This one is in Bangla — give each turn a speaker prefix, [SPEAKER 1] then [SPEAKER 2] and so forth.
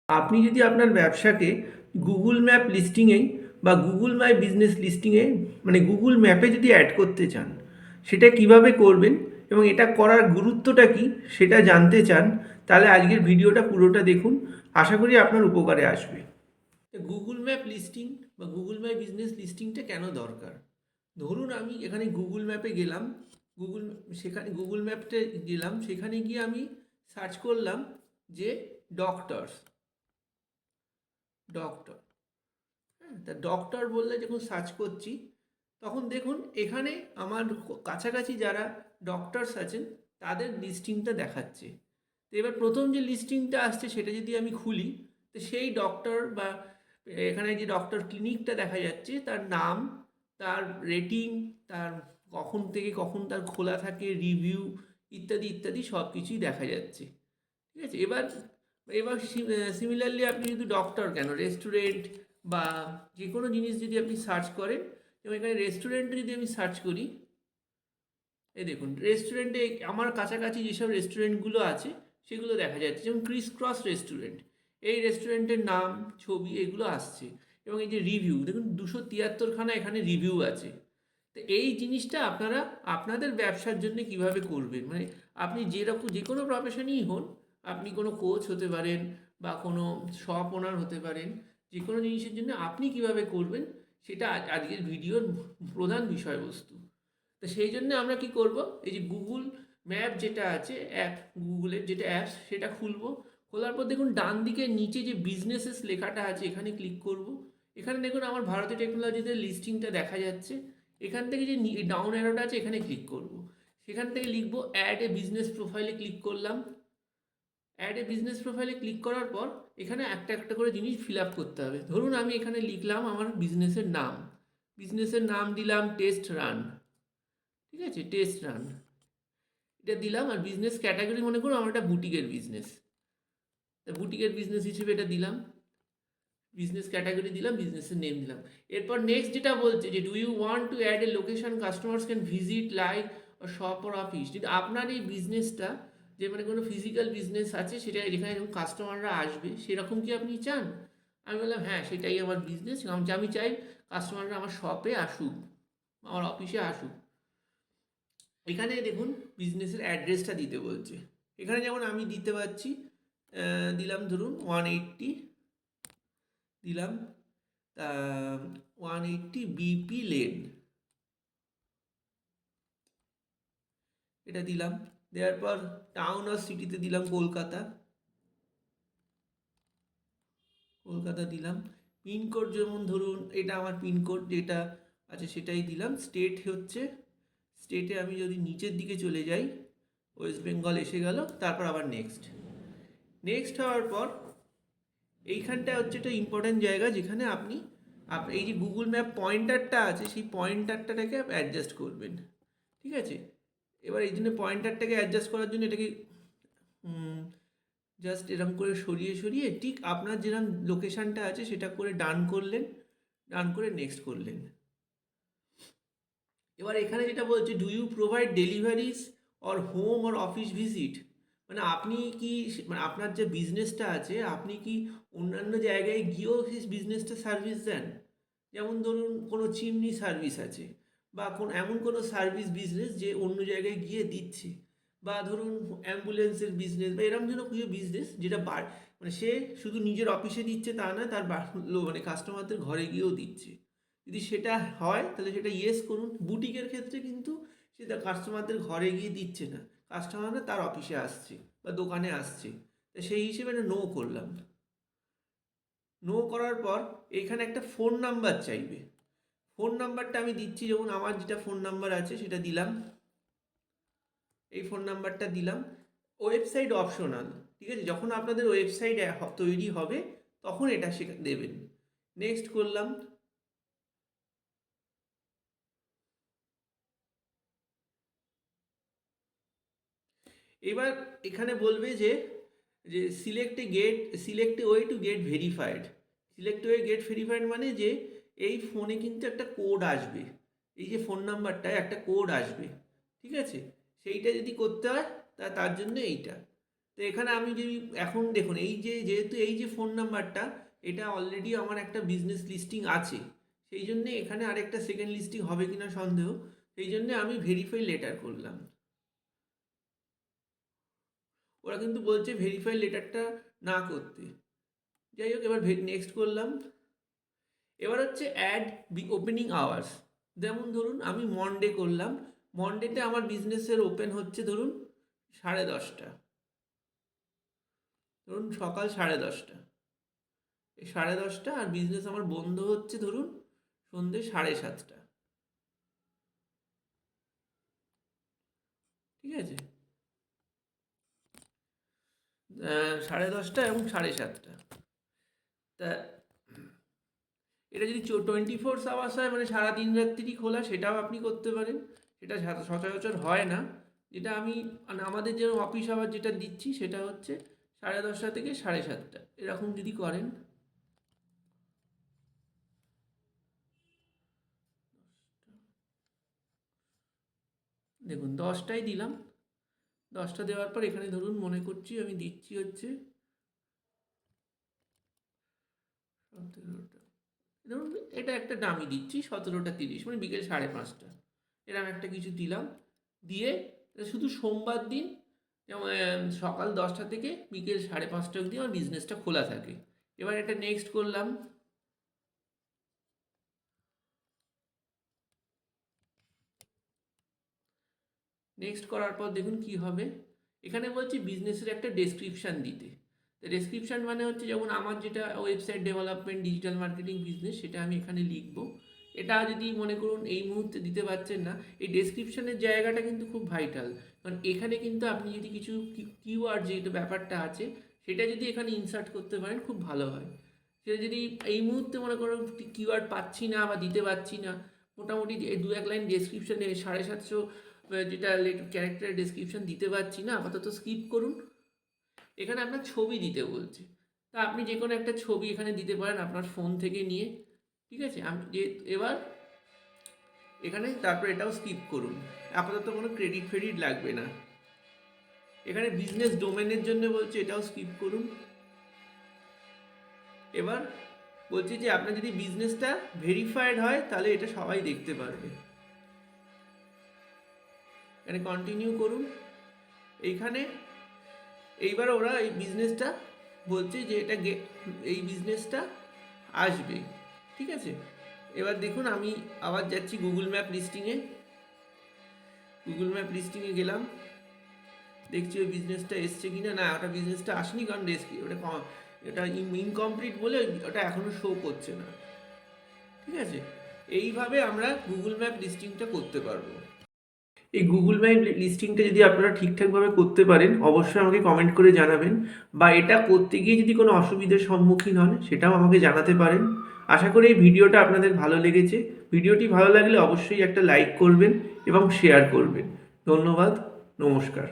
[SPEAKER 1] আপনি যদি আপনার ব্যবসাকে গুগল ম্যাপ লিস্টিংয়ে বা গুগল মাই বিজনেস লিস্টিংয়ে মানে গুগল ম্যাপে যদি অ্যাড করতে চান, সেটা কিভাবে করবেন এবং এটা করার গুরুত্বটা কি সেটা জানতে চান, তাহলে আজকের ভিডিওটা পুরোটা দেখুন। আশা করি আপনার উপকারে আসবে। গুগল ম্যাপ লিস্টিং বা গুগল মাই বিজনেস লিস্টিংটা কেন দরকার? ধরুন আমি এখানে গুগল ম্যাপে গেলাম, গুগল সেখানে গুগল ম্যাপটা গেলাম, সেখানে গিয়ে আমি সার্চ করলাম যে ডক্টরস, ডক্টর, হ্যাঁ, তা ডক্টর বললে যখন সার্চ করছি, তখন দেখুন এখানে আমার কাছাকাছি যারা ডক্টরস আছেন তাদের লিস্টিংটা দেখাচ্ছে। তো এবার প্রথম যে লিস্টিংটা আসছে সেটা যদি আমি খুলি, তো সেই ডক্টর বা এখানে যে ডক্টর ক্লিনিকটা দেখা যাচ্ছে তার নাম, তার রেটিং, তার কখন থেকে কখন তার খোলা থাকে, রিভিউ ইত্যাদি ইত্যাদি সব কিছুই দেখা যাচ্ছে। ঠিক আছে, এবার এবার সিমিলারলি আপনি যদি ডক্টর কেন রেস্টুরেন্ট বা যে কোনো জিনিস যদি আপনি সার্চ করেন, এবং এখানে রেস্টুরেন্টে যদি আমি সার্চ করি, এই দেখুন রেস্টুরেন্টে আমার কাছাকাছি যেসব রেস্টুরেন্টগুলো আছে সেগুলো দেখা যাচ্ছে, যেমন ক্রিস ক্রস রেস্টুরেন্ট, এই রেস্টুরেন্টের নাম, ছবি এগুলো আসছে। এবং এই যে রিভিউ দেখুন 273খানা এখানে রিভিউ আছে। তো এই জিনিসটা আপনারা আপনাদের ব্যবসার জন্য কিভাবে করবেন, মানে আপনি যেরকম যে কোনো প্রফেশনই হন, আপনি কোনো কোচ হতে পারেন বা কোনো শপ ওনার হতে পারেন, যে কোনো জিনিসের জন্য আপনি কিভাবে করবেন সেটা আজকের ভিডিওর প্রধান বিষয়বস্তু। তো সেই জন্য আমরা কি করব, এই যে গুগল ম্যাপ যেটা আছে অ্যাপ, গুগলের যেটা অ্যাপস সেটা খুলবো। খোলার পর দেখুন ডান দিকে নিচে যে বিজনেসেস লেখাটা আছে এখানে ক্লিক করব। এখানে দেখুন আমার ভারতীয় টেকনোলজিতে লিস্টিংটা দেখা যাচ্ছে। এখান থেকে যে ডাউন অ্যারোটা আছে এখানে ক্লিক করব। সেখান থেকে লিখবো অ্যাড এ বিজনেস প্রোফাইলে ক্লিক করলাম। অ্যাড এ বিজনেস প্রোফাইলে ক্লিক করার পর এখানে একটা একটা করে জিনিস ফিল আপ করতে হবে। ধরুন আমি এখানে লিখলাম আমার বিজনেসের নাম, বিজনেসের নাম দিলাম টেস্ট রান। ঠিক আছে, টেস্ট রান এটা দিলাম। আর বিজনেস ক্যাটাগরি মনে করুন আমার একটা বুটিকের বিজনেস, বুটিকের বিজনেস হিসেবে এটা দিলাম। বিজনেস ক্যাটাগরি দিলাম, বিজনেসের নেম দিলাম। এরপর নেক্সট যেটা বলছে যে do you want to add a location customers can visit like shop or office. যদি আপনার এই বিজনেসটা যে মানে কোনো ফিজিক্যাল বিজনেস আছে সেটা যেখানে যখন কাস্টমাররা আসবে সেরকম কি আপনি চান? আমি বললাম হ্যাঁ সেটাই আমার বিজনেস, আমি চাই কাস্টমাররা আমার শপে আসুক, আমার অফিসে আসুক। এখানে দেখুন বিজনেসের অ্যাড্রেসটা দিতে বলছে। এখানে যেমন আমি দিতে পারছি, দিলাম ধরুন 180, দিলাম 180 বিপি লেন, এটা দিলাম। দেওয়ার পর টাউন আর সিটিতে দিলাম কলকাতা, কলকাতা দিলাম। পিনকোড যেমন ধরুন এটা আমার পিনকোড যেটা আছে সেটাই দিলাম। স্টেট হচ্ছে, স্টেটে আমি যদি নিচের দিকে চলে যাই ওয়েস্ট বেঙ্গল এসে গেল। তারপর আবার নেক্সট, নেক্সট হওয়ার পর এইখানটা হচ্ছে একটা ইম্পর্ট্যান্ট জায়গা যেখানে আপনি এই যে গুগল ম্যাপ পয়েন্টারটা আছে সেই পয়েন্টারটাকে অ্যাডজাস্ট করবেন। ঠিক আছে, এবার এই জন্য পয়েন্টারটাকে অ্যাডজাস্ট করার জন্য এটাকে জাস্ট এরকম করে সরিয়ে সরিয়ে ঠিক আপনার যেরকম লোকেশানটা আছে সেটা করে ডান করলেন, ডান করে নেক্সট করলেন। এবার এখানে যেটা বলছে do you provide deliveries or home or office visit, মানে আপনি কি মানে আপনার যে বিজনেসটা আছে আপনি কি অন্যান্য জায়গায় গিয়েও সেই বিজনেসটা সার্ভিস দেন? যেমন ধরুন কোনো চিমনি সার্ভিস আছে বা এমন কোনো সার্ভিস বিজনেস যে অন্য জায়গায় গিয়ে দিচ্ছে, বা ধরুন অ্যাম্বুলেন্সের বিজনেস বা এরকম যেন কিছু বিজনেস যেটা মানে সে শুধু নিজের অফিসে দিচ্ছে তা না, তার মানে কাস্টমারদের ঘরে গিয়েও দিচ্ছে। যদি সেটা হয় তাহলে সেটা ইয়েস করুন। বুটিকের ক্ষেত্রে কিন্তু সেটা কাস্টমারদের ঘরে গিয়ে দিচ্ছে না, কাস্টমাররা তার অফিসে আসছে বা দোকানে আসছে, তো সেই হিসেবে এটা নো করলাম। নো করার পর এইখানে একটা ফোন নাম্বার চাইবে। ফোন নাম্বারটা আমি দিচ্ছি, যেমন আমার যেটা ফোন নাম্বার আছে সেটা দিলাম, এই ফোন নাম্বারটা দিলাম। ওয়েবসাইট অপশনাল, ঠিক আছে, যখন আপনাদের ওয়েবসাইট তৈরি হবে তখন এটা দেবেন। নেক্সট করলাম। এবার এখানে বলবে যে যে select a way to get verified. Select way get verified মানে যে এই ফোনে কিন্তু একটা কোড আসবে, এই যে ফোন নাম্বারটায় একটা কোড আসবে। ঠিক আছে, সেইটা যদি করতে হয় তার জন্য এইটা। তো এখানে আমি যদি এখন দেখুন যেহেতু এই যে ফোন নাম্বারটা, এটা অলরেডি আমার একটা বিজনেস লিস্টিং আছে, সেই জন্যে এখানে আরেকটা সেকেন্ড লিস্টিং হবে কিনা সন্দেহ, সেই জন্যে আমি ভেরিফাই লেটার করলাম। ওরা কিন্তু বলছে ভেরিফাই লেটারটা না করতে। যাই হোক, এবার নেক্সট করলাম। এবার হচ্ছে অ্যাড ওপেনিং আওয়ার্স। যেমন ধরুন আমি মনডে করলাম, মনডেতে আমার বিজনেসের ওপেন হচ্ছে ধরুন 10:30, ধরুন সকাল 10:30, এই 10:30, আর বিজনেস আমার বন্ধ হচ্ছে ধরুন সন্ধ্যে 7:30। ঠিক আছে, 10:30 এবং 7:30। তা এটা যদি 24 আওয়ার্স হয়, মানে সারা দিন রাত্রি খোলা, সেটাও আপনি করতে পারেন। সেটা সচরাচর হয় না। যেটা আমি মানে আমাদের যে অফিস আওয়ার যেটা দিচ্ছি, সেটা হচ্ছে 10:30 থেকে 7:30, এরকম যদি করেন। দেখুন 10টাই দিলাম, 10টা দেওয়ার পর এখানে ধরুন মনে করছি আমি দিচ্ছি হচ্ছে 17টা, ধরুন এটা একটা দামি দিচ্ছি 17:30, মানে বিকেল 5:30, এরকম একটা কিছু দিলাম। দিয়ে শুধু সোমবার দিন যেমন সকাল 10টা থেকে বিকেল 5:30 অবধি আমার বিজনেসটা খোলা থাকে। এবার এটা নেক্সট করলাম। নেক্সট করার পর দেখুন কি হবে। এখানে বলছি বিজনেসের একটা ডেসক্রিপশান দিতে। তো ডেসক্রিপশান মানে হচ্ছে যেমন আমার যেটা website development digital marketing business, সেটা আমি এখানে লিখবো। এটা যদি মনে করুন এই মুহূর্তে দিতে পারছেন না, এই ডেসক্রিপশানের জায়গাটা কিন্তু খুব ভাইটাল। কারণ এখানে কিন্তু আপনি যদি কিছু কিওয়ার্ড যেটা ব্যাপারটা আছে, সেটা যদি এখানে ইনসার্ট করতে পারেন খুব ভালো হয়। সেটা যদি এই মুহূর্তে মনে করুন কিওয়ার্ড পাচ্ছি না বা দিতে পারছি না, মোটামুটি 2-1 লাইন ডেসক্রিপশানে 750 যেটা ক্যারেক্টারের ডেসক্রিপশন দিতে পারছি না, আপাতত স্কিপ করুন। এখানে আপনার ছবি দিতে বলছে, তা আপনি যে কোনো একটা ছবি এখানে দিতে পারেন আপনার ফোন থেকে নিয়ে। ঠিক আছে, আমি যে এবার এখানে তারপর এটাও স্কিপ করুন, আপাতত কোনো ক্রেডিট ফ্রেডিট লাগবে না। এখানে বিজনেস ডোমেনের জন্য বলছে, এটাও স্কিপ করুন। এবার বলছি যে আপনার যদি বিজনেসটা ভেরিফাইড হয় তাহলে এটা সবাই দেখতে পারবে। এখানে কন্টিনিউ করুন। এইখানে এইবার ওরা এই বিজনেসটা বলছে যে এটা এই বিজনেসটা আসবে। ঠিক আছে, এবার দেখুন আমি আবার যাচ্ছি গুগল ম্যাপ লিস্টিংয়ে। গুগল ম্যাপ লিস্টিংয়ে গেলাম, দেখছি ওই বিজনেসটা এসছে কি না। না, ওটা বিজনেসটা আসেনি, কারণ ওটা ইনকমপ্লিট বলে ওটা এখনও শো করছে না। ঠিক আছে, এইভাবে আমরা গুগল ম্যাপ লিস্টিংটা করতে পারবো। এই গুগল ম্যাপ লিস্টিংটা যদি আপনারা ঠিকঠাকভাবে করতে পারেন, অবশ্যই আমাকে কমেন্ট করে জানাবেন, বা এটা করতে গিয়ে যদি কোনো অসুবিধার সম্মুখীন হন সেটাও আমাকে জানাতে পারেন। আশা করি এই ভিডিওটা আপনাদের ভালো লেগেছে। ভিডিওটি ভালো লাগলে অবশ্যই একটা লাইক করবেন এবং শেয়ার করবেন। ধন্যবাদ, নমস্কার।